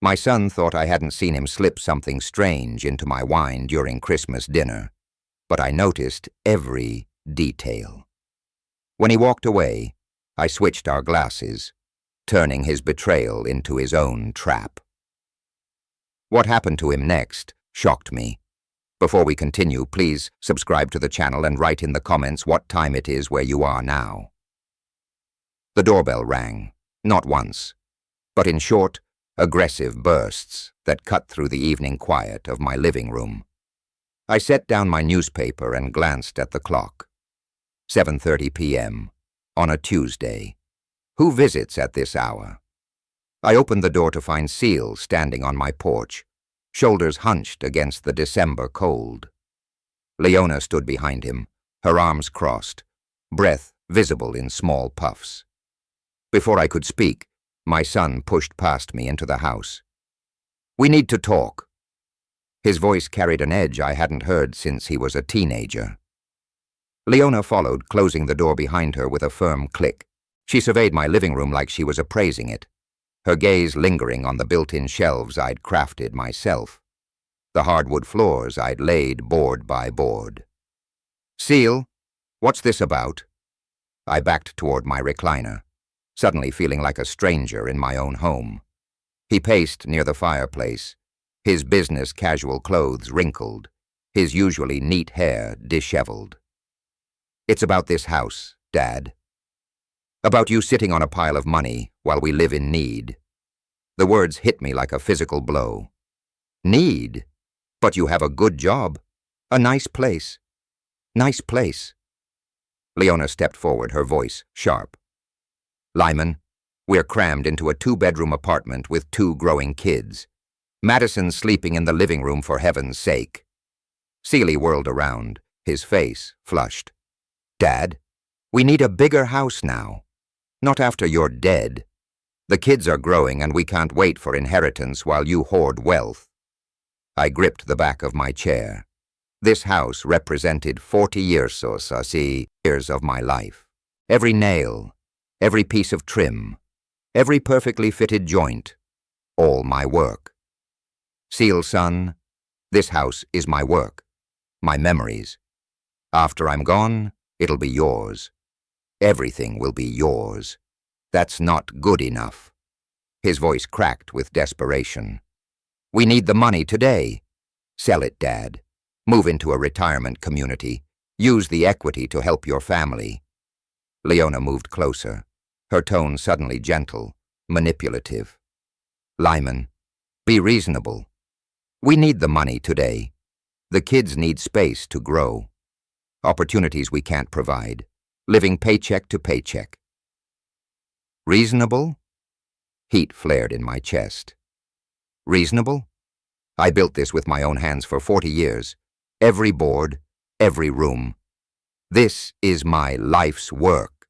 My son thought I hadn't seen him slip something strange into my wine during Christmas dinner, but I noticed every detail. When he walked away, I switched our glasses, turning his betrayal into his own trap. What happened to him next shocked me. Before we continue, please subscribe to the channel and write in the comments what time it is where you are now. The doorbell rang, not once, but in short, aggressive bursts that cut through the evening quiet of my living room. I set down my newspaper and glanced at the clock. 7:30 p.m. on a Tuesday. Who visits at this hour? I opened the door to find Seal standing on my porch, shoulders hunched against the December cold. Leona stood behind him, her arms crossed, breath visible in small puffs. Before I could speak, my son pushed past me into the house. "We need to talk." His voice carried an edge I hadn't heard since he was a teenager. Leona followed, closing the door behind her with a firm click. She surveyed my living room like she was appraising it, her gaze lingering on the built-in shelves I'd crafted myself, the hardwood floors I'd laid board by board. "Seal, what's this about?" I backed toward my recliner, suddenly feeling like a stranger in my own home. He paced near the fireplace, his business casual clothes wrinkled, his usually neat hair disheveled. "It's about this house, Dad. About you sitting on a pile of money while we live in need." The words hit me like a physical blow. "Need? But you have a good job. A nice place." "Nice place." Leona stepped forward, her voice sharp. "Lyman, we're crammed into a 2-bedroom apartment with 2 growing kids. Madison's sleeping in the living room, for heaven's sake." Seely whirled around, his face flushed. "Dad, we need a bigger house now. Not after you're dead. The kids are growing and we can't wait for inheritance while you hoard wealth." I gripped the back of my chair. This house represented 40 years of my life. Every nail, every piece of trim, every perfectly fitted joint, all my work. "Seal, son, this house is my work, my memories. After I'm gone, it'll be yours. Everything will be yours. That's not good enough." His voice cracked with desperation. "We need the money today. Sell it, Dad. Move into a retirement community. Use the equity to help your family." Leona moved closer, her tone suddenly gentle, manipulative. "Lyman, be reasonable. We need the money today. The kids need space to grow. Opportunities we can't provide. Living paycheck to paycheck." "Reasonable?" Heat flared in my chest. "Reasonable? I built this with my own hands for 40 years. Every board, every room. This is my life's work."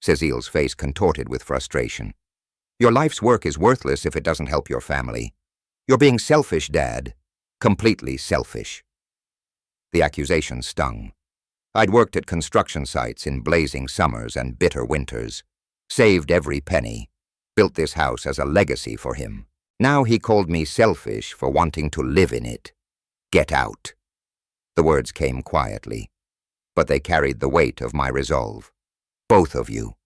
Cecile's face contorted with frustration. "Your life's work is worthless if it doesn't help your family. You're being selfish, Dad. Completely selfish." The accusation stung. I'd worked at construction sites in blazing summers and bitter winters, saved every penny, built this house as a legacy for him. Now he called me selfish for wanting to live in it. "Get out." The words came quietly, but they carried the weight of my resolve. "Both of you,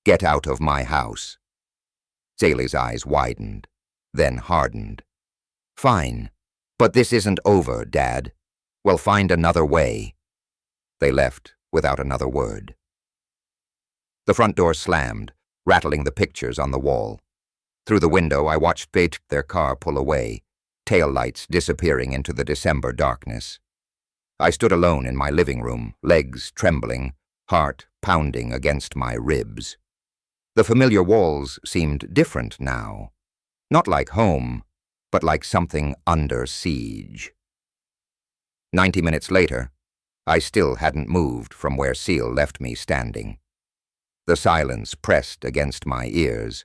get out of my house." Saley's eyes widened, then hardened. "Fine, but this isn't over, Dad. We'll find another way." They left without another word. The front door slammed, rattling the pictures on the wall. Through the window, I watched their car pull away, taillights disappearing into the December darkness. I stood alone in my living room, legs trembling, heart pounding against my ribs. The familiar walls seemed different now, not like home, but like something under siege. 90 minutes later, I still hadn't moved from where Seal left me standing. The silence pressed against my ears,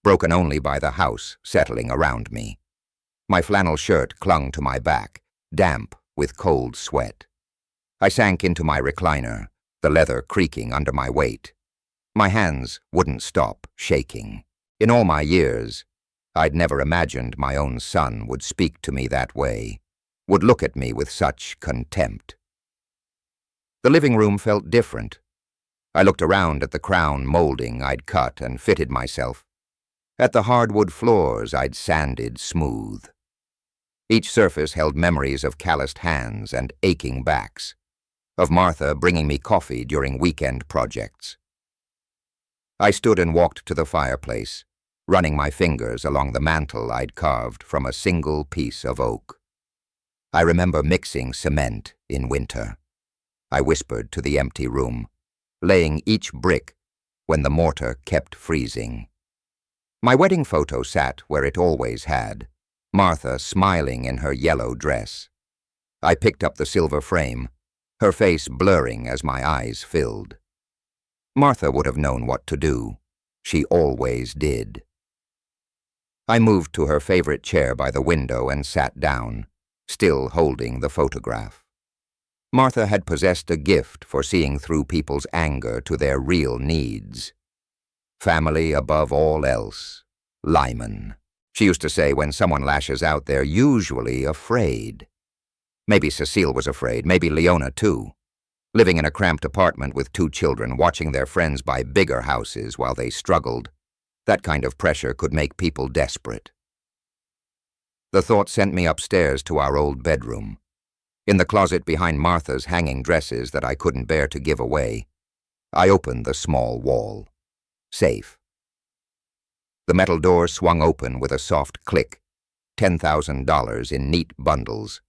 broken only by the house settling around me. My flannel shirt clung to my back, damp with cold sweat. I sank into my recliner, the leather creaking under my weight. My hands wouldn't stop shaking. In all my years, I'd never imagined my own son would speak to me that way, would look at me with such contempt. The living room felt different. I looked around at the crown molding I'd cut and fitted myself, at the hardwood floors I'd sanded smooth. Each surface held memories of calloused hands and aching backs, of Martha bringing me coffee during weekend projects. I stood and walked to the fireplace, running my fingers along the mantel I'd carved from a single piece of oak. I remember mixing cement in winter. I whispered to the empty room, laying each brick when the mortar kept freezing. My wedding photo sat where it always had, Martha smiling in her yellow dress. I picked up the silver frame, her face blurring as my eyes filled. Martha would have known what to do. She always did. I moved to her favorite chair by the window and sat down, still holding the photograph. Martha had possessed a gift for seeing through people's anger to their real needs. Family above all else. Lyman. She used to say when someone lashes out, they're usually afraid. Maybe Cecile was afraid, maybe Leona too. Living in a cramped apartment with 2 children, watching their friends buy bigger houses while they struggled, that kind of pressure could make people desperate. The thought sent me upstairs to our old bedroom. In the closet behind Martha's hanging dresses that I couldn't bear to give away, I opened the small wall. Safe. The metal door swung open with a soft click. $10,000 in neat bundles.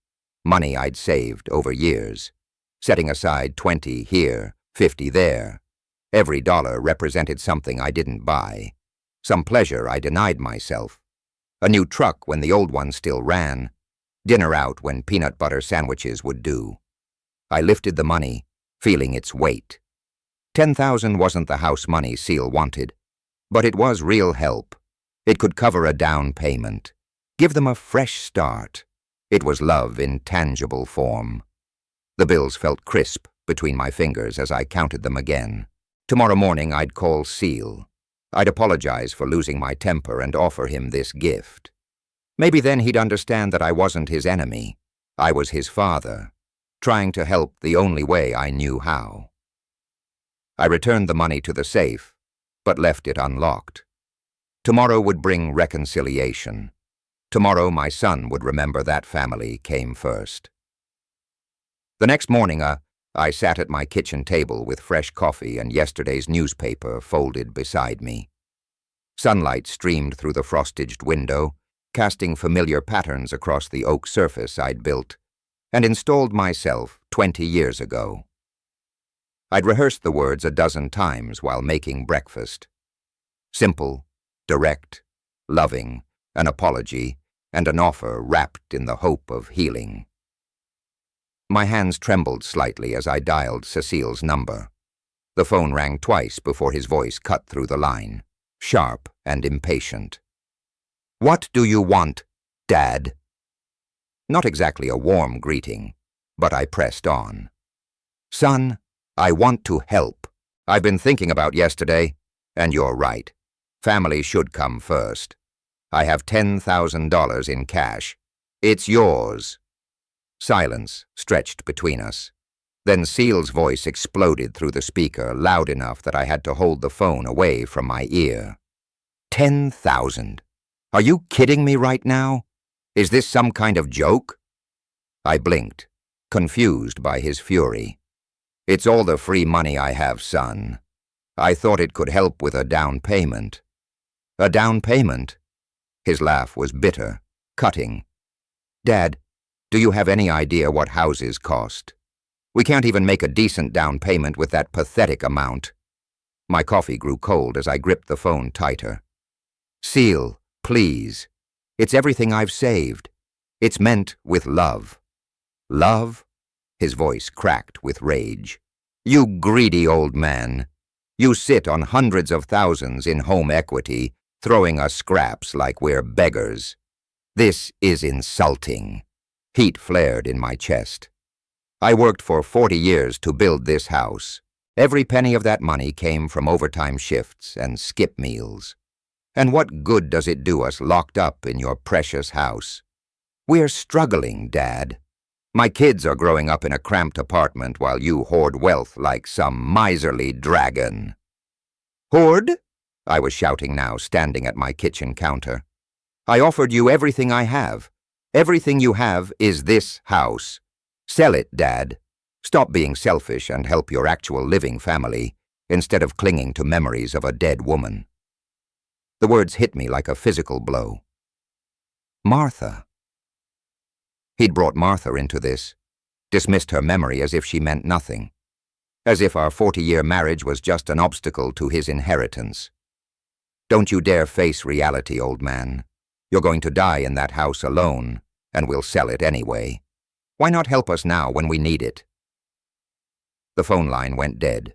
Money I'd saved over years, setting aside 20 here, 50 there. Every dollar represented something I didn't buy, some pleasure I denied myself, a new truck when the old one still ran, dinner out when peanut butter sandwiches would do. I lifted the money, feeling its weight. $10,000 wasn't the house money Seal wanted, but it was real help. It could cover a down payment, give them a fresh start. It was love in tangible form. The bills felt crisp between my fingers as I counted them again. Tomorrow morning I'd call Seal. I'd apologize for losing my temper and offer him this gift. Maybe then he'd understand that I wasn't his enemy. I was his father, trying to help the only way I knew how. I returned the money to the safe, but left it unlocked. Tomorrow would bring reconciliation. Tomorrow my son would remember that family came first. The next morning, I sat at my kitchen table with fresh coffee and yesterday's newspaper folded beside me. Sunlight streamed through the frosted window, casting familiar patterns across the oak surface I'd built and installed myself 20 years ago. I'd rehearsed the words a dozen times while making breakfast. Simple, direct, loving, an apology, and an offer wrapped in the hope of healing. My hands trembled slightly as I dialed Cecile's number. The phone rang twice before his voice cut through the line, sharp and impatient. "What do you want, Dad?" Not exactly a warm greeting, but I pressed on. "Son, I want to help. I've been thinking about yesterday, and you're right. Family should come first. I have $10,000 in cash. It's yours." Silence stretched between us. Then Seal's voice exploded through the speaker, loud enough that I had to hold the phone away from my ear. $10,000? Are you kidding me right now? Is this some kind of joke? I blinked, confused by his fury. "It's all the free money I have, son. I thought it could help with a down payment." "A down payment?" His laugh was bitter, cutting. "Dad, do you have any idea what houses cost? We can't even make a decent down payment with that pathetic amount." My coffee grew cold as I gripped the phone tighter. "Seal, please. It's everything I've saved. It's meant with love." "Love?" His voice cracked with rage. "You greedy old man. You sit on hundreds of thousands in home equity, throwing us scraps like we're beggars. This is insulting." Heat flared in my chest. I worked for 40 years to build this house. Every penny of that money came from overtime shifts and skip meals. And what good does it do us locked up in your precious house? We're struggling, Dad. My kids are growing up in a cramped apartment while you hoard wealth like some miserly dragon." "Hoard?" I was shouting now, standing at my kitchen counter. "I offered you everything I have. Everything you have is this house. Sell it, Dad. Stop being selfish and help your actual living family instead of clinging to memories of a dead woman." The words hit me like a physical blow. Martha. He'd brought Martha into this, dismissed her memory as if she meant nothing, as if our 40-year marriage was just an obstacle to his inheritance. "Don't you dare face reality, old man. You're going to die in that house alone, and we'll sell it anyway. Why not help us now when we need it?" The phone line went dead.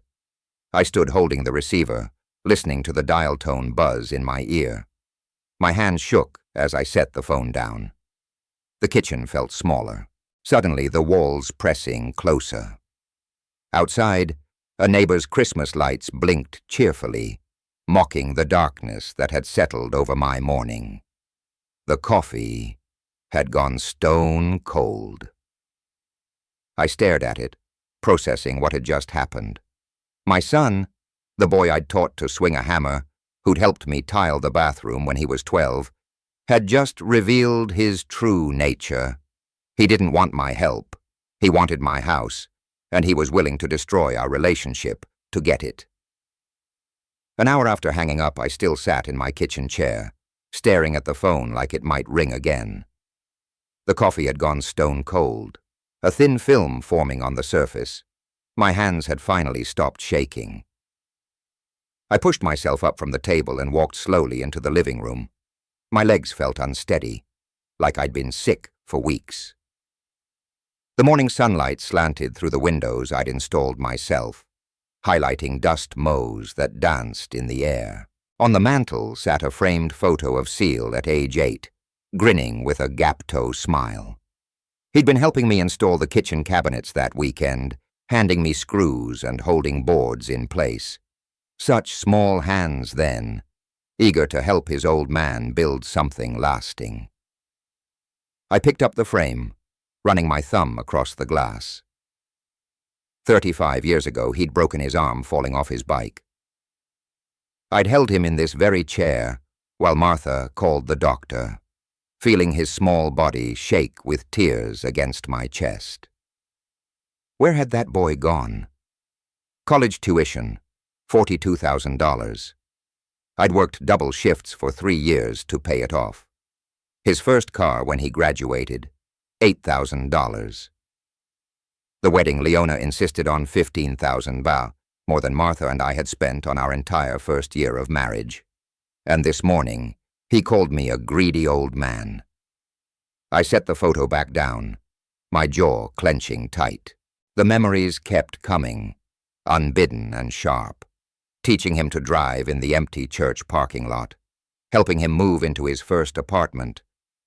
I stood holding the receiver, listening to the dial tone buzz in my ear. My hand shook as I set the phone down. The kitchen felt smaller, suddenly the walls pressing closer. Outside, a neighbor's Christmas lights blinked cheerfully, mocking the darkness that had settled over my morning. The coffee had gone stone cold. I stared at it, processing what had just happened. My son, the boy I'd taught to swing a hammer, who'd helped me tile the bathroom when he was 12, had just revealed his true nature. He didn't want my help. He wanted my house, and he was willing to destroy our relationship to get it. An hour after hanging up, I still sat in my kitchen chair, staring at the phone like it might ring again. The coffee had gone stone cold, a thin film forming on the surface. My hands had finally stopped shaking. I pushed myself up from the table and walked slowly into the living room. My legs felt unsteady, like I'd been sick for weeks. The morning sunlight slanted through the windows I'd installed myself, highlighting dust mows that danced in the air. On the mantel sat a framed photo of Seal at age 8, grinning with a gap-toe smile. He'd been helping me install the kitchen cabinets that weekend, handing me screws and holding boards in place. Such small hands then, eager to help his old man build something lasting. I picked up the frame, running my thumb across the glass. 35 years ago, he'd broken his arm falling off his bike. I'd held him in this very chair while Martha called the doctor, feeling his small body shake with tears against my chest. Where had that boy gone? College tuition, $42,000. I'd worked double shifts for 3 years to pay it off. His first car when he graduated, $8,000. The wedding, Leona insisted on $15,000, more than Martha and I had spent on our entire first year of marriage. And this morning, he called me a greedy old man. I set the photo back down, my jaw clenching tight. The memories kept coming, unbidden and sharp. Teaching him to drive in the empty church parking lot, helping him move into his first apartment,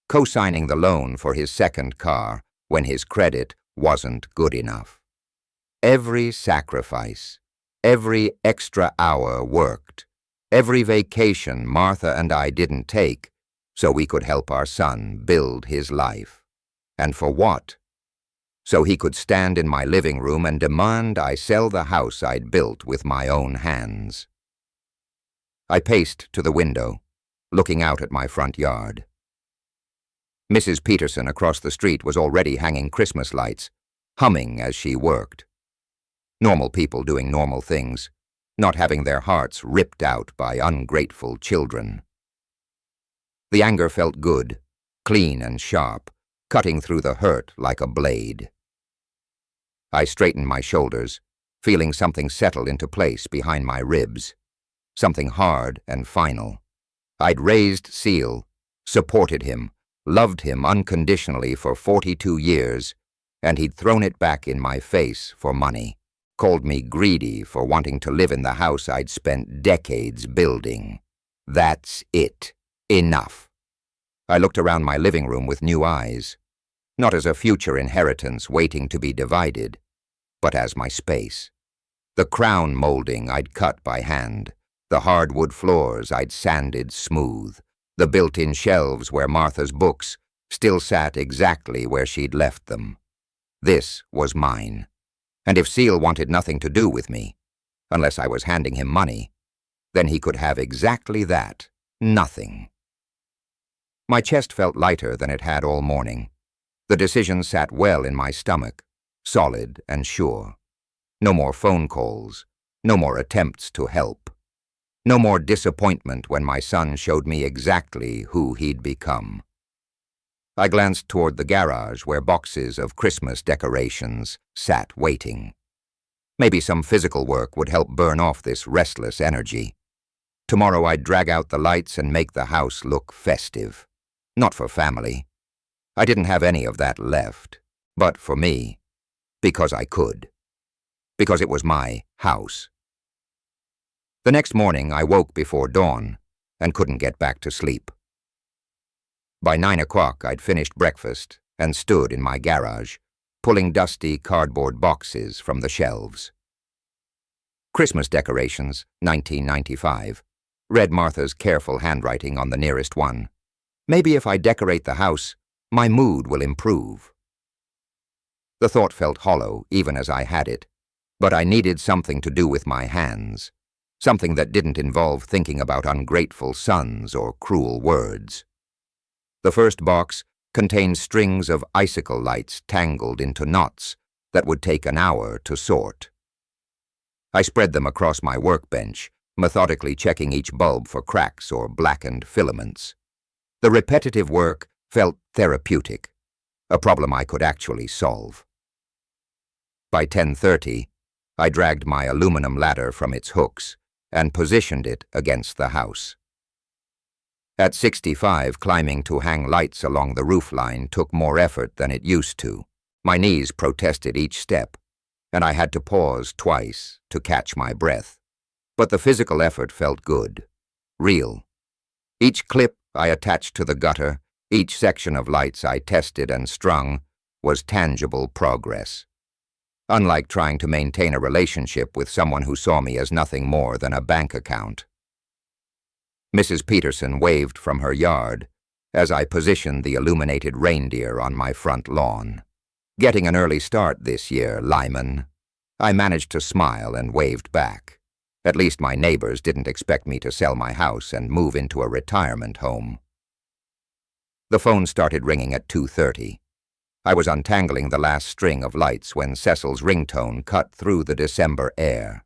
co-signing the loan for his second car when his credit wasn't good enough. Every sacrifice, every extra hour worked, every vacation Martha and I didn't take so we could help our son build his life. And for what? So he could stand in my living room and demand I sell the house I'd built with my own hands. I paced to the window, looking out at my front yard. Mrs. Peterson across the street was already hanging Christmas lights, humming as she worked. Normal people doing normal things, not having their hearts ripped out by ungrateful children. The anger felt good, clean and sharp, cutting through the hurt like a blade. I straightened my shoulders, feeling something settle into place behind my ribs, something hard and final. I'd raised Seal, supported him, loved him unconditionally for 42 years, and he'd thrown it back in my face for money, called me greedy for wanting to live in the house I'd spent decades building. That's it. Enough. I looked around my living room with new eyes, not as a future inheritance waiting to be divided, but as my space. The crown molding I'd cut by hand, The hardwood floors I'd sanded smooth. The built-in shelves where Martha's books still sat exactly where she'd left them. This was mine. And if Seal wanted nothing to do with me, unless I was handing him money, then he could have exactly that, nothing. My chest felt lighter than it had all morning. The decision sat well in my stomach, solid and sure. No more phone calls, no more attempts to help. No more disappointment when my son showed me exactly who he'd become. I glanced toward the garage where boxes of Christmas decorations sat waiting. Maybe some physical work would help burn off this restless energy. Tomorrow I'd drag out the lights and make the house look festive. Not for family. I didn't have any of that left, but for me, because I could. Because it was my house. The next morning I woke before dawn and couldn't get back to sleep. By 9 o'clock I'd finished breakfast and stood in my garage, pulling dusty cardboard boxes from the shelves. Christmas decorations, 1995, read Martha's careful handwriting on the nearest one. Maybe if I decorate the house, my mood will improve. The thought felt hollow even as I had it, but I needed something to do with my hands, something that didn't involve thinking about ungrateful sons or cruel words. The first box contained strings of icicle lights tangled into knots that would take an hour to sort. I spread them across my workbench, methodically checking each bulb for cracks or blackened filaments. The repetitive work felt therapeutic, a problem I could actually solve. By 10:30, I dragged my aluminum ladder from its hooks and positioned it against the house. At 65, climbing to hang lights along the roofline took more effort than it used to. My knees protested each step, and I had to pause twice to catch my breath. But the physical effort felt good, real. Each clip I attached to the gutter, each section of lights I tested and strung, was tangible progress. Unlike trying to maintain a relationship with someone who saw me as nothing more than a bank account. Mrs. Peterson waved from her yard as I positioned the illuminated reindeer on my front lawn. Getting an early start this year, Lyman. I managed to smile and waved back. At least my neighbors didn't expect me to sell my house and move into a retirement home. The phone started ringing at 2:30. I was untangling the last string of lights when Cecil's ringtone cut through the December air.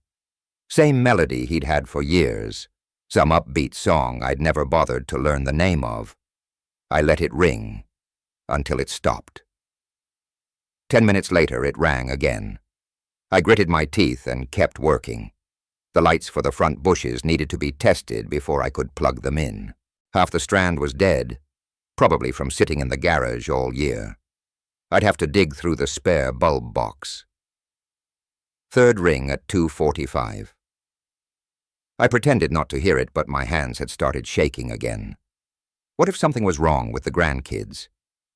Same melody he'd had for years, some upbeat song I'd never bothered to learn the name of. I let it ring until it stopped. 10 minutes later it rang again. I gritted my teeth and kept working. The lights for the front bushes needed to be tested before I could plug them in. Half the strand was dead, probably from sitting in the garage all year. I'd have to dig through the spare bulb box. Third ring at 2:45. I pretended not to hear it, but my hands had started shaking again. What if something was wrong with the grandkids?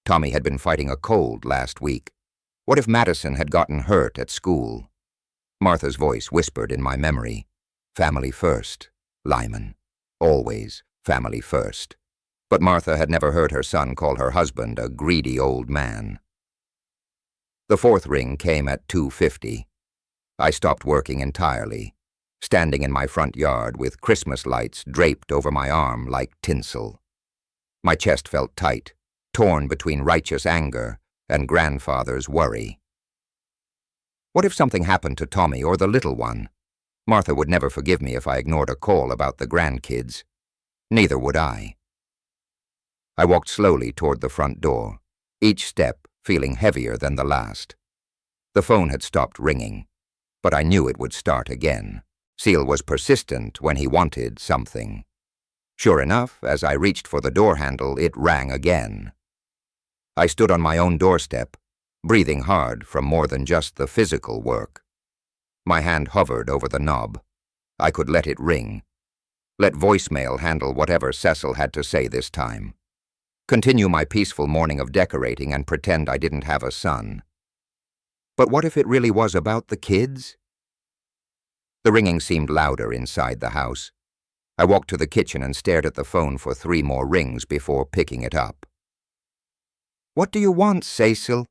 Tommy had been fighting a cold last week. What if Madison had gotten hurt at school? Martha's voice whispered in my memory. Family first, Lyman. Always family first. But Martha had never heard her son call her husband a greedy old man. The fourth ring came at 2:50. I stopped working entirely, standing in my front yard with Christmas lights draped over my arm like tinsel. My chest felt tight, torn between righteous anger and grandfather's worry. What if something happened to Tommy or the little one? Martha would never forgive me if I ignored a call about the grandkids. Neither would I. I walked slowly toward the front door, each step feeling heavier than the last. The phone had stopped ringing, but I knew it would start again. Seal was persistent when he wanted something. Sure enough, as I reached for the door handle, it rang again. I stood on my own doorstep, breathing hard from more than just the physical work. My hand hovered over the knob. I could let it ring. Let voicemail handle whatever Cecil had to say this time. Continue my peaceful morning of decorating and pretend I didn't have a son. But what if it really was about the kids? The ringing seemed louder inside the house. I walked to the kitchen and stared at the phone for 3 more rings before picking it up. "What do you want, Cecil?"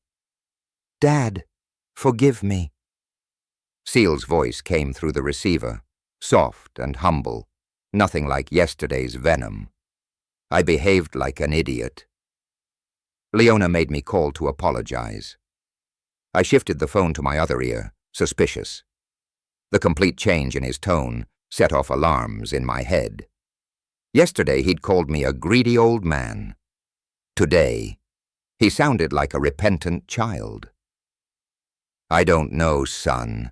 "Dad, forgive me." Cecil's voice came through the receiver, soft and humble, nothing like yesterday's venom. I behaved like an idiot. Leona made me call to apologize. I shifted the phone to my other ear, suspicious. The complete change in his tone set off alarms in my head. Yesterday he'd called me a greedy old man. Today, he sounded like a repentant child. "I don't know, son.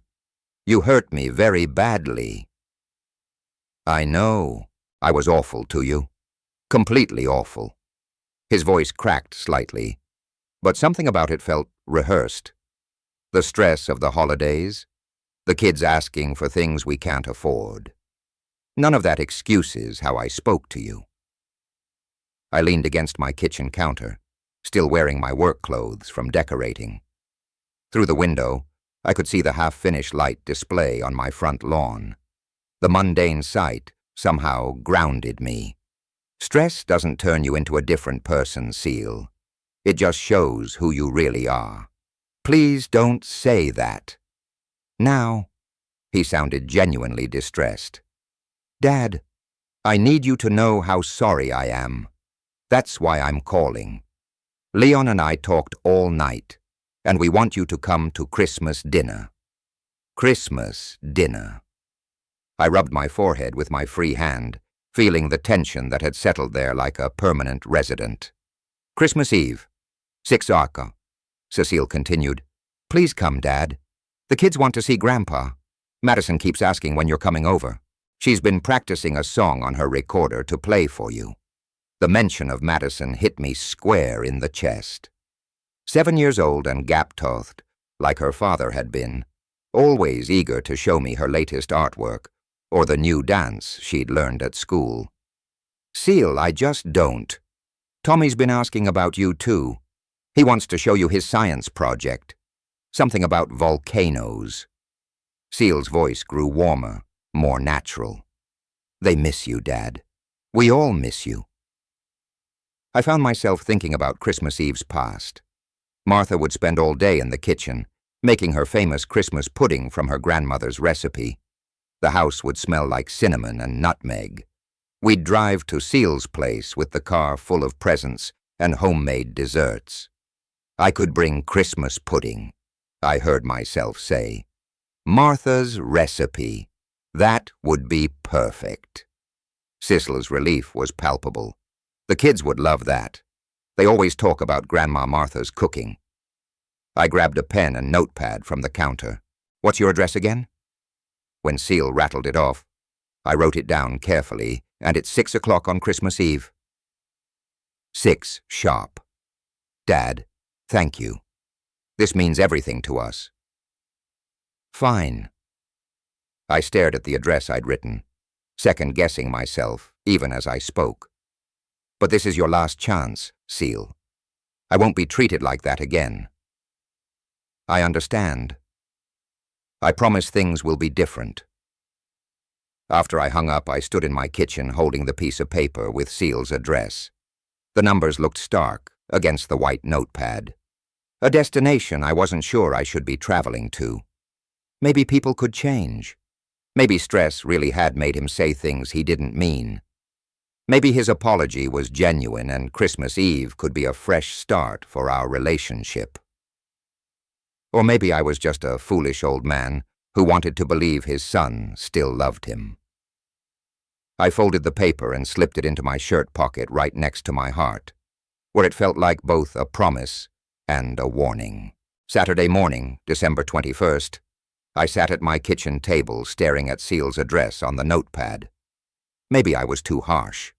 You hurt me very badly." "I know. I was awful to you. Completely awful." His voice cracked slightly, but something about it felt rehearsed. The stress of the holidays, the kids asking for things we can't afford. None of that excuses how I spoke to you. I leaned against my kitchen counter, still wearing my work clothes from decorating. Through the window, I could see the half-finished light display on my front lawn. The mundane sight somehow grounded me. Stress doesn't turn you into a different person, Seal. It just shows who you really are. Please don't say that. Now, he sounded genuinely distressed. "Dad, I need you to know how sorry I am. That's why I'm calling. Leon and I talked all night, and we want you to come to Christmas dinner." Christmas dinner. I rubbed my forehead with my free hand, feeling the tension that had settled there like a permanent resident. "Christmas Eve, 6 Arca," Cecile continued. "Please come, Dad. The kids want to see Grandpa. Madison keeps asking when you're coming over. She's been practicing a song on her recorder to play for you." The mention of Madison hit me square in the chest. 7 years old and gap-toothed, like her father had been, always eager to show me her latest artwork or the new dance she'd learned at school. "Seal, I just don't. Tommy's been asking about you, too. He wants to show you his science project. Something about volcanoes." Seal's voice grew warmer, more natural. "They miss you, Dad. We all miss you." I found myself thinking about Christmas Eve's past. Martha would spend all day in the kitchen, making her famous Christmas pudding from her grandmother's recipe. The house would smell like cinnamon and nutmeg. We'd drive to Seal's place with the car full of presents and homemade desserts. I could bring Christmas pudding, I heard myself say. Martha's recipe. That would be perfect. Cicely's relief was palpable. The kids would love that. They always talk about Grandma Martha's cooking. I grabbed a pen and notepad from the counter. "What's your address again?" When Seal rattled it off, I wrote it down carefully, and it's 6 o'clock on Christmas Eve. 6 sharp. Dad, thank you. This means everything to us. Fine. I stared at the address I'd written, second-guessing myself, even as I spoke. But this is your last chance, Seal. I won't be treated like that again. I understand. I promise things will be different. After I hung up, I stood in my kitchen holding the piece of paper with Seal's address. The numbers looked stark against the white notepad. A destination I wasn't sure I should be traveling to. Maybe people could change. Maybe stress really had made him say things he didn't mean. Maybe his apology was genuine and Christmas Eve could be a fresh start for our relationship. Or maybe I was just a foolish old man who wanted to believe his son still loved him. I folded the paper and slipped it into my shirt pocket right next to my heart, where it felt like both a promise and a warning. Saturday morning, December 21st, I sat at my kitchen table staring at Seal's address on the notepad. Maybe I was too harsh.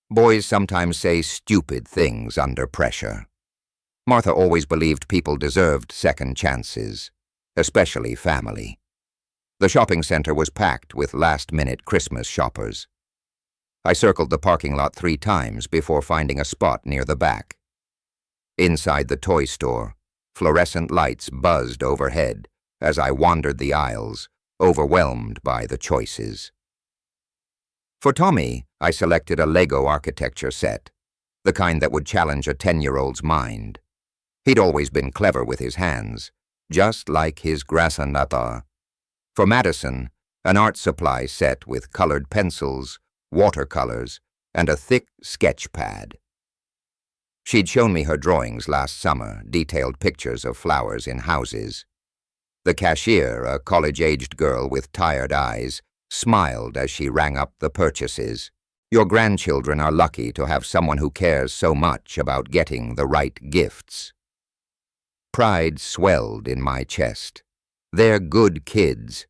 Boys sometimes say stupid things under pressure. Martha always believed people deserved second chances, especially family. The shopping center was packed with last-minute Christmas shoppers. I circled the parking lot 3 times before finding a spot near the back. Inside the toy store, fluorescent lights buzzed overhead as I wandered the aisles, overwhelmed by the choices. For Tommy, I selected a Lego architecture set, the kind that would challenge a 10-year-old's mind. He'd always been clever with his hands, just like his grandfather. For Madison, an art supply set with colored pencils, watercolors, and a thick sketch pad. She'd shown me her drawings last summer, detailed pictures of flowers in houses. The cashier, a college-aged girl with tired eyes, smiled as she rang up the purchases. Your grandchildren are lucky to have someone who cares so much about getting the right gifts. Pride swelled in my chest. They're good kids.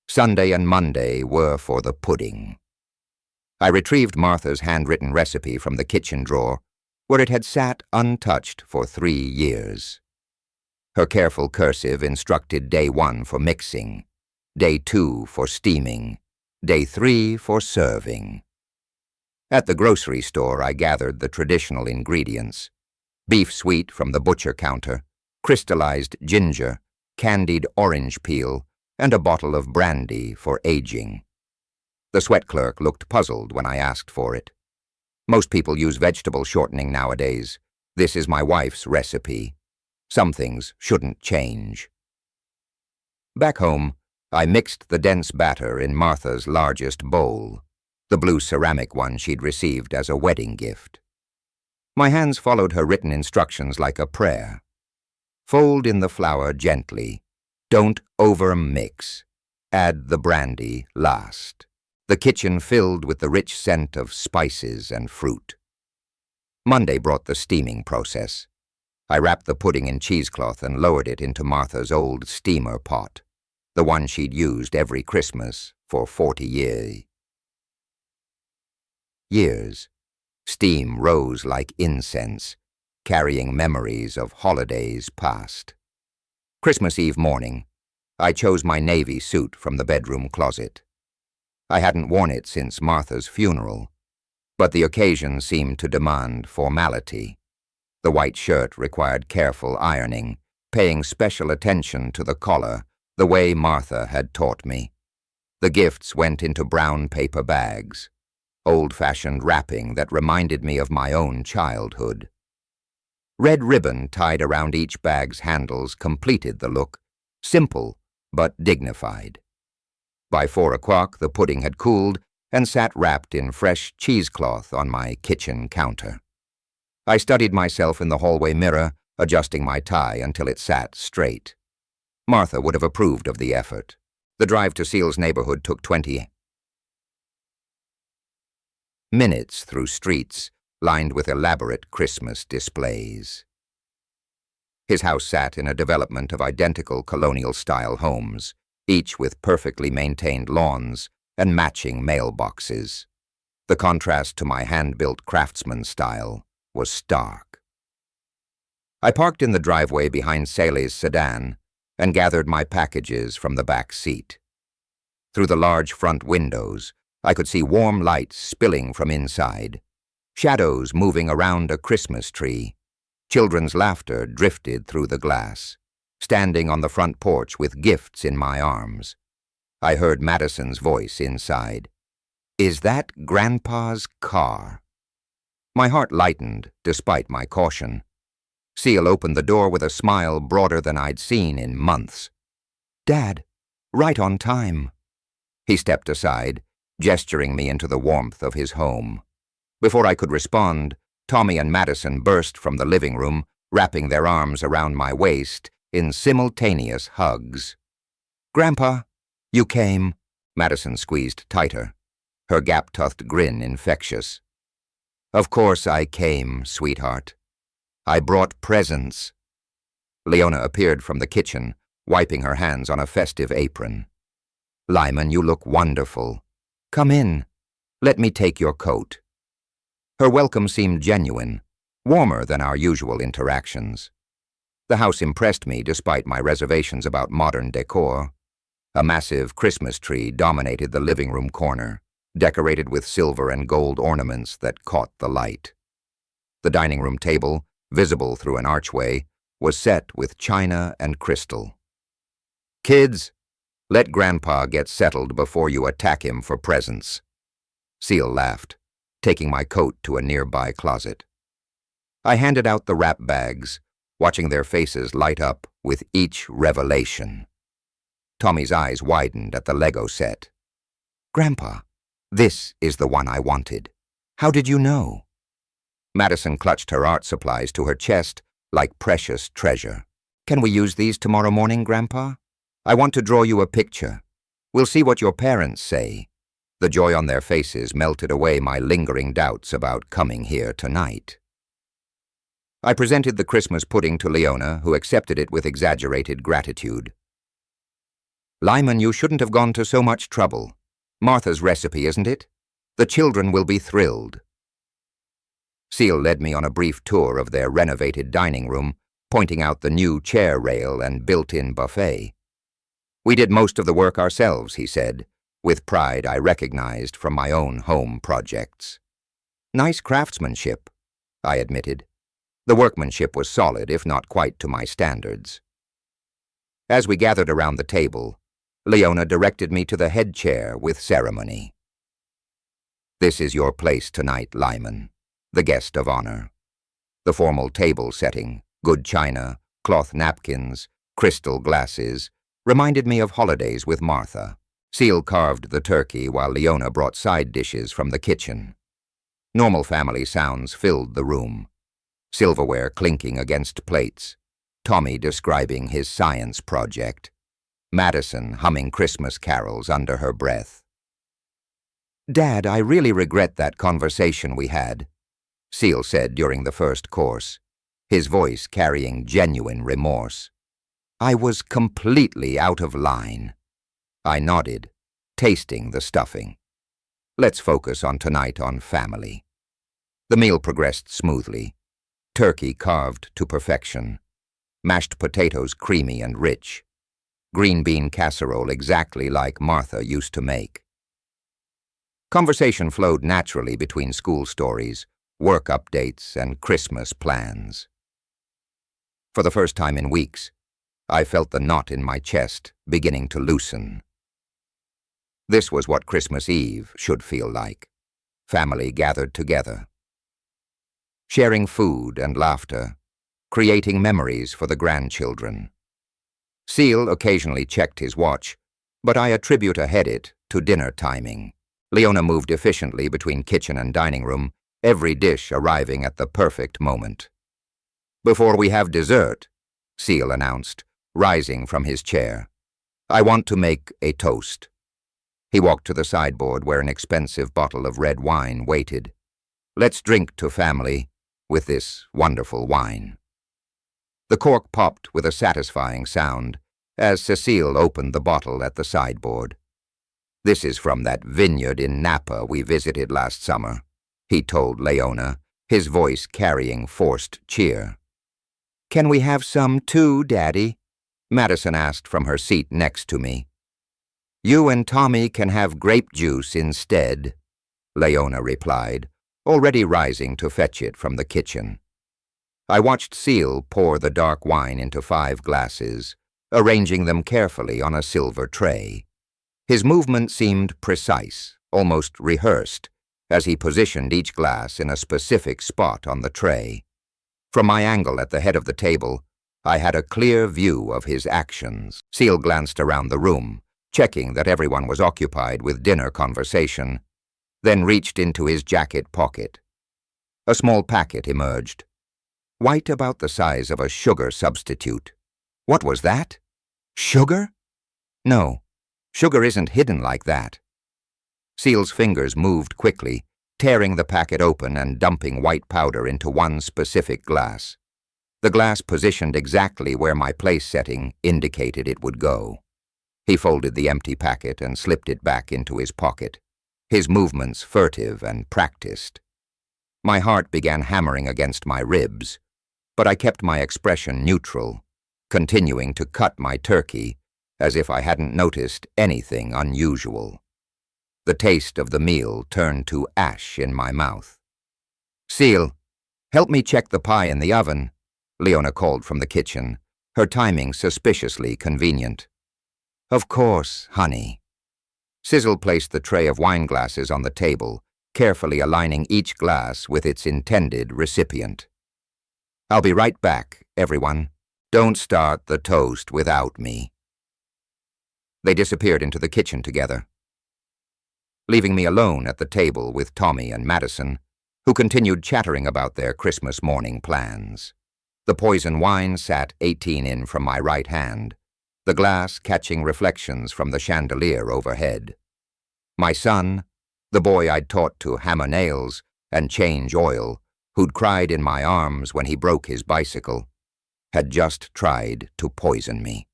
Sunday and Monday were for the pudding. I retrieved Martha's handwritten recipe from the kitchen drawer, where it had sat untouched for 3 years. Her careful cursive instructed day 1 for mixing, day 2 for steaming, day 3 for serving. At the grocery store, I gathered the traditional ingredients: beef sweet from the butcher counter, crystallized ginger, candied orange peel, and a bottle of brandy for aging. The sweat clerk looked puzzled when I asked for it. Most people use vegetable shortening nowadays. This is my wife's recipe. Some things shouldn't change. Back home, I mixed the dense batter in Martha's largest bowl, the blue ceramic one she'd received as a wedding gift. My hands followed her written instructions like a prayer. Fold in the flour gently. Don't over-mix. Add the brandy last. The kitchen filled with the rich scent of spices and fruit. Monday brought the steaming process. I wrapped the pudding in cheesecloth and lowered it into Martha's old steamer pot, the one she'd used every Christmas for 40 years. Steam rose like incense, carrying memories of holidays past. Christmas Eve morning, I chose my navy suit from the bedroom closet. I hadn't worn it since Martha's funeral, but the occasion seemed to demand formality. The white shirt required careful ironing, paying special attention to the collar, the way Martha had taught me. The gifts went into brown paper bags, old-fashioned wrapping that reminded me of my own childhood. Red ribbon tied around each bag's handles completed the look, simple but dignified. By 4 o'clock, the pudding had cooled and sat wrapped in fresh cheesecloth on my kitchen counter. I studied myself in the hallway mirror, adjusting my tie until it sat straight. Martha would have approved of the effort. The drive to Seal's neighborhood took 20 minutes through streets lined with elaborate Christmas displays. His house sat in a development of identical colonial-style homes, each with perfectly maintained lawns and matching mailboxes. The contrast to my hand-built craftsman style was stark. I parked in the driveway behind Sally's sedan and gathered my packages from the back seat. Through the large front windows, I could see warm lights spilling from inside, shadows moving around a Christmas tree. Children's laughter drifted through the glass. Standing on the front porch with gifts in my arms, I heard Madison's voice inside. "Is that Grandpa's car?" My heart lightened, despite my caution. Seal opened the door with a smile broader than I'd seen in months. "Dad, right on time." He stepped aside, gesturing me into the warmth of his home. Before I could respond, Tommy and Madison burst from the living room, wrapping their arms around my waist in simultaneous hugs. "Grandpa, you came." Madison squeezed tighter, her gap-toothed grin infectious. "Of course I came, sweetheart. I brought presents." Leona appeared from the kitchen, wiping her hands on a festive apron. "Lyman, you look wonderful. Come in. Let me take your coat." Her welcome seemed genuine, warmer than our usual interactions. The house impressed me despite my reservations about modern decor. A massive Christmas tree dominated the living room corner, decorated with silver and gold ornaments that caught the light. The dining room table, visible through an archway, was set with china and crystal. "Kids, let Grandpa get settled before you attack him for presents." Seal laughed, taking my coat to a nearby closet. I handed out the wrap bags, watching their faces light up with each revelation. Tommy's eyes widened at the Lego set. "Grandpa, this is the one I wanted. How did you know?" Madison clutched her art supplies to her chest like precious treasure. "Can we use these tomorrow morning, Grandpa? I want to draw you a picture. We'll see what your parents say." The joy on their faces melted away my lingering doubts about coming here tonight. I presented the Christmas pudding to Leona, who accepted it with exaggerated gratitude. "Lyman, you shouldn't have gone to so much trouble. Martha's recipe, isn't it? The children will be thrilled." Seal led me on a brief tour of their renovated dining room, pointing out the new chair rail and built-in buffet. "We did most of the work ourselves," he said, with pride I recognized from my own home projects. "Nice craftsmanship," I admitted. The workmanship was solid, if not quite to my standards. As we gathered around the table, Leona directed me to the head chair with ceremony. "This is your place tonight, Lyman, the guest of honor." The formal table setting, good china, cloth napkins, crystal glasses, reminded me of holidays with Martha. Seal carved the turkey while Leona brought side dishes from the kitchen. Normal family sounds filled the room. Silverware clinking against plates, Tommy describing his science project, Madison humming Christmas carols under her breath. "Dad, I really regret that conversation we had," Seal said during the first course, his voice carrying genuine remorse. "I was completely out of line." I nodded, tasting the stuffing. "Let's focus on tonight on family." The meal progressed smoothly. Turkey carved to perfection. Mashed potatoes creamy and rich. Green bean casserole exactly like Martha used to make. Conversation flowed naturally between school stories, work updates, and Christmas plans. For the first time in weeks, I felt the knot in my chest beginning to loosen. This was what Christmas Eve should feel like. Family gathered together. Sharing food and laughter, creating memories for the grandchildren. Seal occasionally checked his watch, but I attribute a edit to dinner timing. Leona moved efficiently between kitchen and dining room, every dish arriving at the perfect moment. "Before we have dessert," Seal announced, rising from his chair, "I want to make a toast." He walked to the sideboard where an expensive bottle of red wine waited. "Let's drink to family with this wonderful wine." The cork popped with a satisfying sound as Cecile opened the bottle at the sideboard. "This is from that vineyard in Napa we visited last summer," he told Leona, his voice carrying forced cheer. "Can we have some too, Daddy?" Madison asked from her seat next to me. "You and Tommy can have grape juice instead," Leona replied, already rising to fetch it from the kitchen. I watched Seal pour the dark wine into 5 glasses, arranging them carefully on a silver tray. His movement seemed precise, almost rehearsed, as he positioned each glass in a specific spot on the tray. From my angle at the head of the table, I had a clear view of his actions. Seal glanced around the room, checking that everyone was occupied with dinner conversation, then reached into his jacket pocket. A small packet emerged, white about the size of a sugar substitute. What was that? Sugar? No, sugar isn't hidden like that. Seal's fingers moved quickly, tearing the packet open and dumping white powder into one specific glass. The glass positioned exactly where my place setting indicated it would go. He folded the empty packet and slipped it back into his pocket, his movements furtive and practiced. My heart began hammering against my ribs, but I kept my expression neutral, continuing to cut my turkey as if I hadn't noticed anything unusual. The taste of the meal turned to ash in my mouth. "Seal, help me check the pie in the oven," Leona called from the kitchen, her timing suspiciously convenient. "Of course, honey." Sizzle placed the tray of wine glasses on the table, carefully aligning each glass with its intended recipient. "I'll be right back, everyone. Don't start the toast without me." They disappeared into the kitchen together, leaving me alone at the table with Tommy and Madison, who continued chattering about their Christmas morning plans. The poison wine sat 18 in from my right hand, the glass catching reflections from the chandelier overhead. My son, the boy I'd taught to hammer nails and change oil, who'd cried in my arms when he broke his bicycle, had just tried to poison me.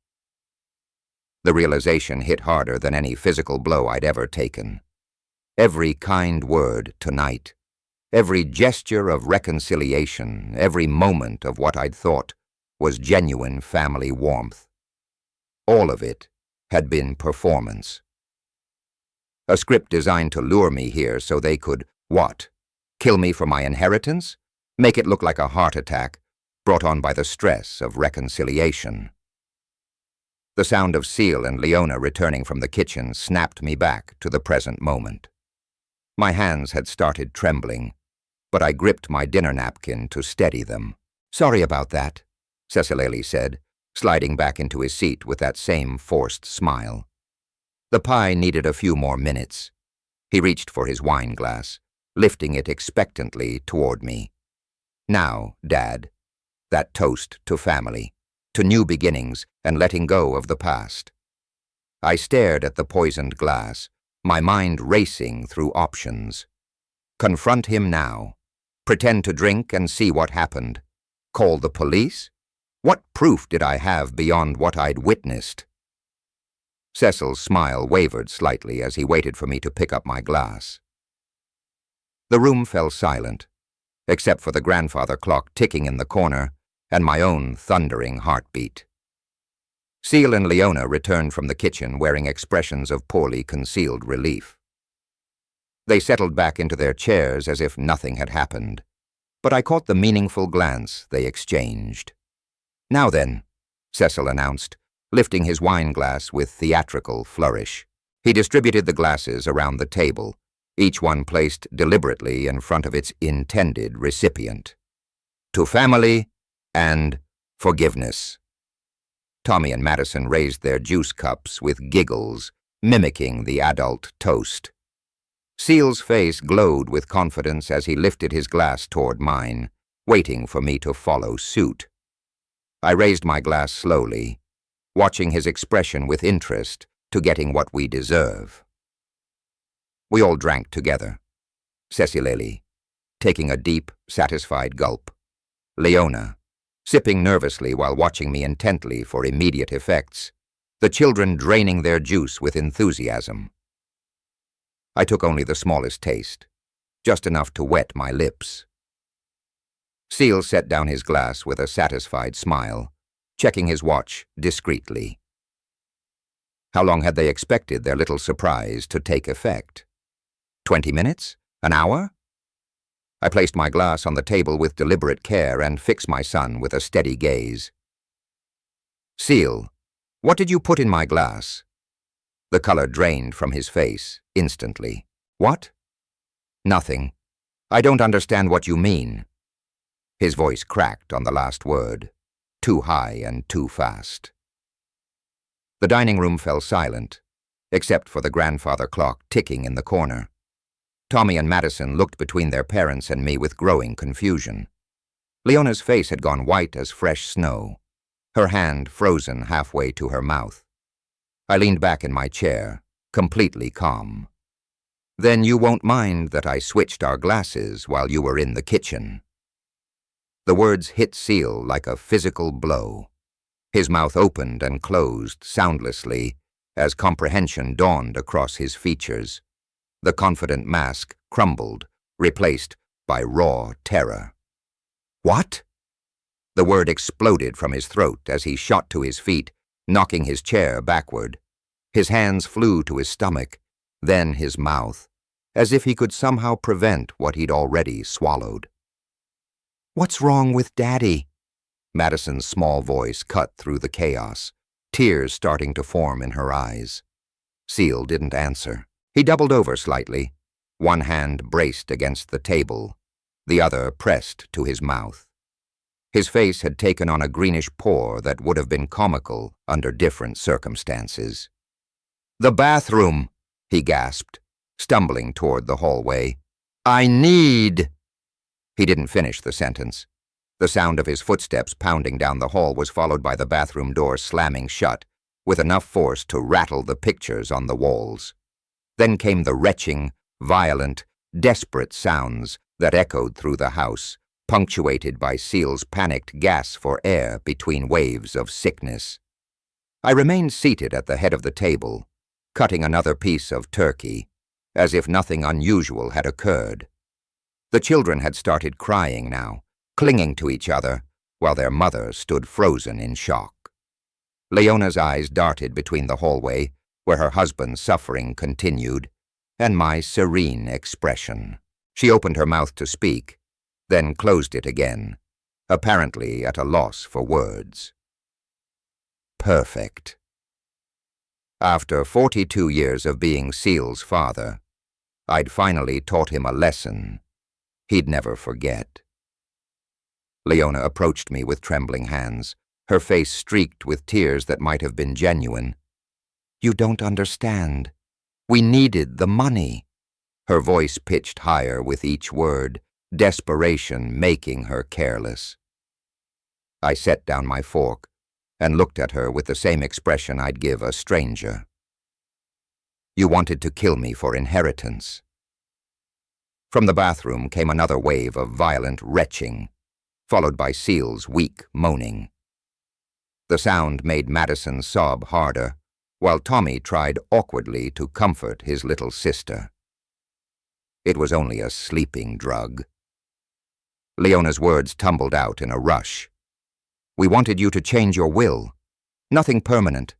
The realization hit harder than any physical blow I'd ever taken. Every kind word tonight, every gesture of reconciliation, every moment of what I'd thought was genuine family warmth, all of it had been performance. A script designed to lure me here so they could, what? Kill me for my inheritance? Make it look like a heart attack brought on by the stress of reconciliation. The sound of Seal and Leona returning from the kitchen snapped me back to the present moment. My hands had started trembling, but I gripped my dinner napkin to steady them. "Sorry about that," Cecilele said, sliding back into his seat with that same forced smile. The pie needed a few more minutes. He reached for his wine glass, lifting it expectantly toward me. "Now, Dad, that toast to family, to new beginnings and letting go of the past." I stared at the poisoned glass, my mind racing through options. Confront him now. Pretend to drink and see what happened. Call the police? What proof did I have beyond what I'd witnessed? Cecil's smile wavered slightly as he waited for me to pick up my glass. The room fell silent, except for the grandfather clock ticking in the corner and my own thundering heartbeat. Seal and Leona returned from the kitchen wearing expressions of poorly concealed relief. They settled back into their chairs as if nothing had happened, but I caught the meaningful glance they exchanged. "Now then," Cecil announced, lifting his wine glass with theatrical flourish. He distributed the glasses around the table, each one placed deliberately in front of its intended recipient. "To family and forgiveness." Tommy and Madison raised their juice cups with giggles, mimicking the adult toast. Seal's face glowed with confidence as he lifted his glass toward mine, waiting for me to follow suit. I raised my glass slowly, watching his expression with interest to getting what we deserve. We all drank together. Cecilele, taking a deep, satisfied gulp. Leona, sipping nervously while watching me intently for immediate effects, the children draining their juice with enthusiasm. I took only the smallest taste, just enough to wet my lips. Seal set down his glass with a satisfied smile, checking his watch discreetly. How long had they expected their little surprise to take effect? 20 minutes? An hour? I placed my glass on the table with deliberate care and fixed my son with a steady gaze. "Seal, what did you put in my glass?" The color drained from his face instantly. "What?" "Nothing. I don't understand what you mean." His voice cracked on the last word, too high and too fast. The dining room fell silent, except for the grandfather clock ticking in the corner. Tommy and Madison looked between their parents and me with growing confusion. Leona's face had gone white as fresh snow, her hand frozen halfway to her mouth. I leaned back in my chair, completely calm. "Then you won't mind that I switched our glasses while you were in the kitchen." The words hit Seal like a physical blow. His mouth opened and closed soundlessly as comprehension dawned across his features. The confident mask crumbled, replaced by raw terror. "What?" The word exploded from his throat as he shot to his feet, knocking his chair backward. His hands flew to his stomach, then his mouth, as if he could somehow prevent what he'd already swallowed. "What's wrong with Daddy?" Madison's small voice cut through the chaos, tears starting to form in her eyes. Seal didn't answer. He doubled over slightly, one hand braced against the table, the other pressed to his mouth. His face had taken on a greenish pore that would have been comical under different circumstances. "The bathroom," he gasped, stumbling toward the hallway. "I need—" He didn't finish the sentence. The sound of his footsteps pounding down the hall was followed by the bathroom door slamming shut, with enough force to rattle the pictures on the walls. Then came the retching, violent, desperate sounds that echoed through the house, punctuated by Seal's panicked gasps for air between waves of sickness. I remained seated at the head of the table, cutting another piece of turkey, as if nothing unusual had occurred. The children had started crying now, clinging to each other, while their mother stood frozen in shock. Leona's eyes darted between the hallway, where her husband's suffering continued, and my serene expression. She opened her mouth to speak, then closed it again, apparently at a loss for words. Perfect. After 42 years of being Seal's father, I'd finally taught him a lesson he'd never forget. Leona approached me with trembling hands, her face streaked with tears that might have been genuine. "You don't understand. We needed the money." Her voice pitched higher with each word, desperation making her careless. I set down my fork and looked at her with the same expression I'd give a stranger. "You wanted to kill me for inheritance." From the bathroom came another wave of violent retching, followed by Seal's weak moaning. The sound made Madison sob harder, while Tommy tried awkwardly to comfort his little sister. It was only a sleeping drug. Leona's words tumbled out in a rush. "We wanted you to change your will. Nothing permanent.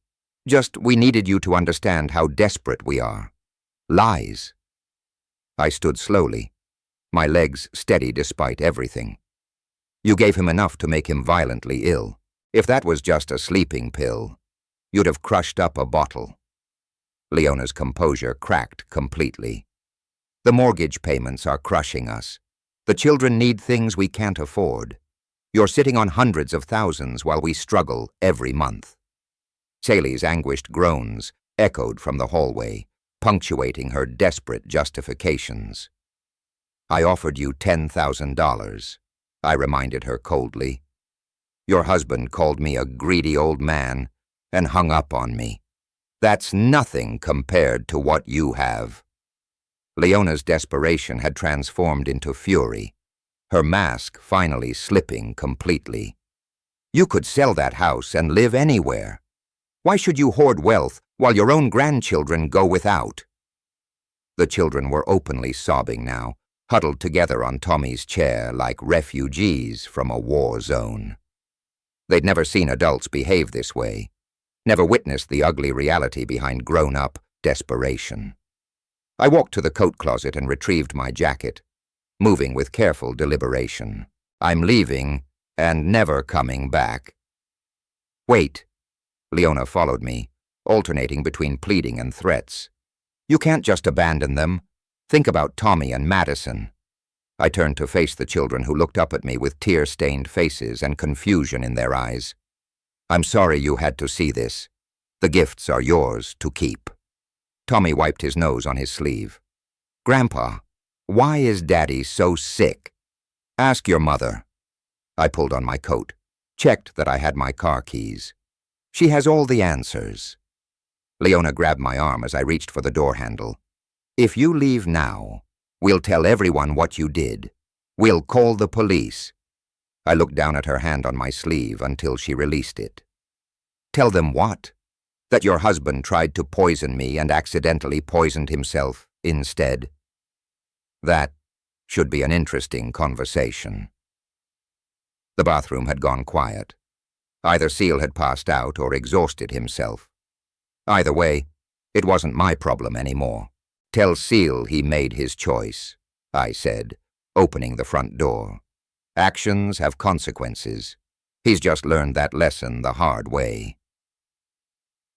Just we needed you to understand how desperate we are. Lies." I stood slowly, my legs steady despite everything. "You gave him enough to make him violently ill. If that was just a sleeping pill, you'd have crushed up a bottle." Leona's composure cracked completely. "The mortgage payments are crushing us. The children need things we can't afford. You're sitting on hundreds of thousands while we struggle every month." Sally's anguished groans echoed from the hallway, punctuating her desperate justifications. "I offered you $10,000, I reminded her coldly. "Your husband called me a greedy old man and hung up on me. That's nothing compared to what you have." Leona's desperation had transformed into fury, her mask finally slipping completely. "You could sell that house and live anywhere. Why should you hoard wealth while your own grandchildren go without?" The children were openly sobbing now, huddled together on Tommy's chair like refugees from a war zone. They'd never seen adults behave this way, never witnessed the ugly reality behind grown-up desperation. I walked to the coat closet and retrieved my jacket, moving with careful deliberation. "I'm leaving and never coming back." "Wait." Leona followed me, alternating between pleading and threats. "You can't just abandon them. Think about Tommy and Madison." I turned to face the children, who looked up at me with tear-stained faces and confusion in their eyes. "I'm sorry you had to see this. The gifts are yours to keep." Tommy wiped his nose on his sleeve. "Grandpa, why is Daddy so sick? Ask your mother." I pulled on my coat, checked that I had my car keys. "She has all the answers." Leona grabbed my arm as I reached for the door handle. "If you leave now, we'll tell everyone what you did. We'll call the police." I looked down at her hand on my sleeve until she released it. "Tell them what? That your husband tried to poison me and accidentally poisoned himself instead? That should be an interesting conversation." The bathroom had gone quiet. Either Seal had passed out or exhausted himself. Either way, it wasn't my problem anymore. "Tell Seal he made his choice," I said, opening the front door. "Actions have consequences. He's just learned that lesson the hard way."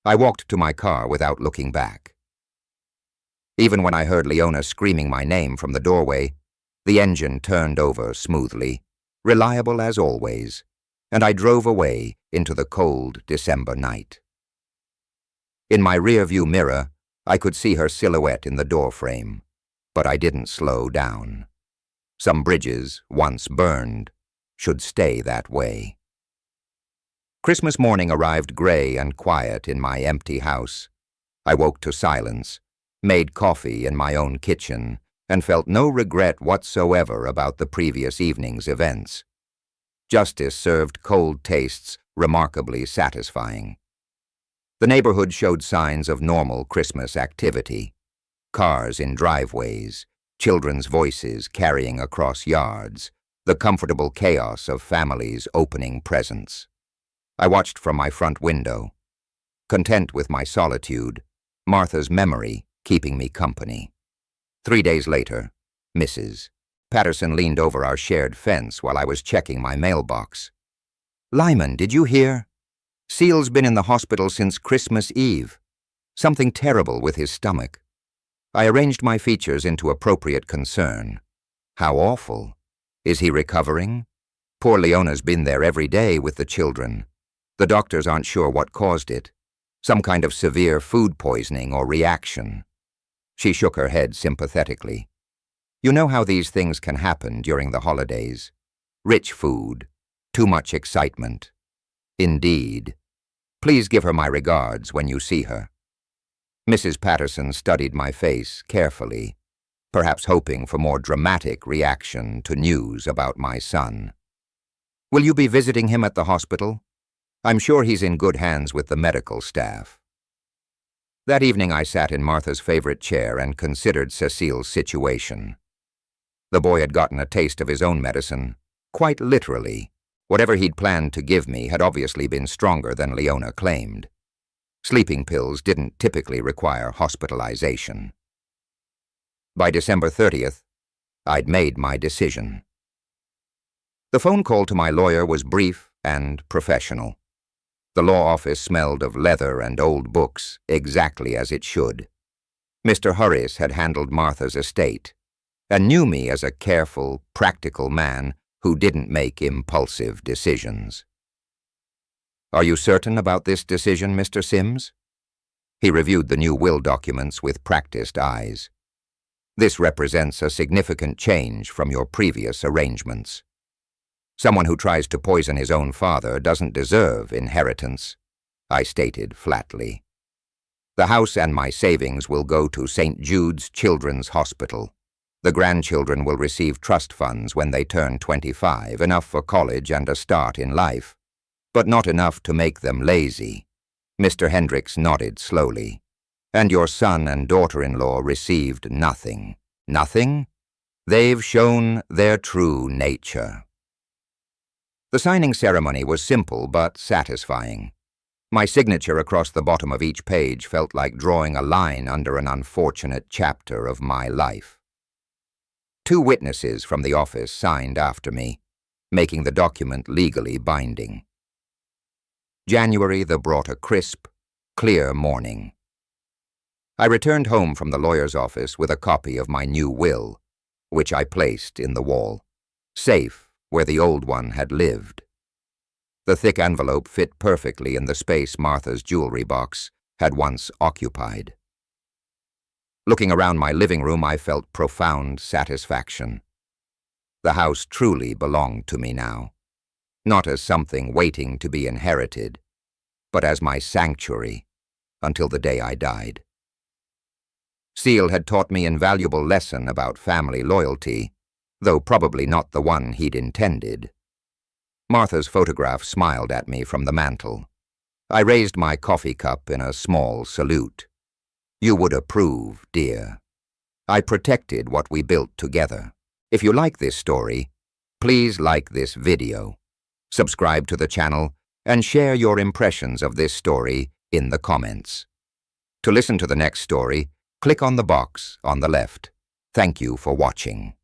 I walked to my car without looking back. Even when I heard Leona screaming my name from the doorway, the engine turned over smoothly, reliable as always, and I drove away into the cold December night. In my rearview mirror, I could see her silhouette in the doorframe, but I didn't slow down. Some bridges, once burned, should stay that way. Christmas morning arrived gray and quiet in my empty house. I woke to silence, made coffee in my own kitchen, and felt no regret whatsoever about the previous evening's events. Justice served cold tastes remarkably satisfying. The neighborhood showed signs of normal Christmas activity. Cars in driveways, children's voices carrying across yards, the comfortable chaos of families opening presents. I watched from my front window, content with my solitude, Martha's memory keeping me company. 3 days later, Mrs. Patterson leaned over our shared fence while I was checking my mailbox. "Lyman, did you hear? Seal's been in the hospital since Christmas Eve. Something terrible with his stomach." I arranged my features into appropriate concern. How awful. Is he recovering? Poor Leona's been there every day with the children. The doctors aren't sure what caused it. Some kind of severe food poisoning or reaction. She shook her head sympathetically. You know how these things can happen during the holidays. Rich food, too much excitement. Indeed. Please give her my regards when you see her. Mrs. Patterson studied my face carefully, perhaps hoping for more dramatic reaction to news about my son. Will you be visiting him at the hospital? I'm sure he's in good hands with the medical staff. That evening I sat in Martha's favorite chair and considered Cecile's situation. The boy had gotten a taste of his own medicine, quite literally. Whatever he'd planned to give me had obviously been stronger than Leona claimed. Sleeping pills didn't typically require hospitalization. By December 30th, I'd made my decision. The phone call to my lawyer was brief and professional. The law office smelled of leather and old books, exactly as it should. Mr. Harris had handled Martha's estate, and knew me as a careful, practical man who didn't make impulsive decisions. Are you certain about this decision, Mr. Sims? He reviewed the new will documents with practiced eyes. This represents a significant change from your previous arrangements. Someone who tries to poison his own father doesn't deserve inheritance, I stated flatly. The house and my savings will go to St. Jude's Children's Hospital. The grandchildren will receive trust funds when they turn 25, enough for college and a start in life, but not enough to make them lazy. Mr. Hendricks nodded slowly. And your son and daughter-in-law received nothing. Nothing? They've shown their true nature. The signing ceremony was simple but satisfying. My signature across the bottom of each page felt like drawing a line under an unfortunate chapter of my life. 2 witnesses from the office signed after me, making the document legally binding. January brought a crisp, clear morning. I returned home from the lawyer's office with a copy of my new will, which I placed in the wall, safe where the old one had lived. The thick envelope fit perfectly in the space Martha's jewelry box had once occupied. Looking around my living room, I felt profound satisfaction. The house truly belonged to me now, not as something waiting to be inherited, but as my sanctuary until the day I died. Seal had taught me an invaluable lesson about family loyalty, though probably not the one he'd intended. Martha's photograph smiled at me from the mantel. I raised my coffee cup in a small salute. You would approve, dear. I protected what we built together. If you like this story, please like this video, subscribe to the channel, and share your impressions of this story in the comments. To listen to the next story, click on the box on the left. Thank you for watching.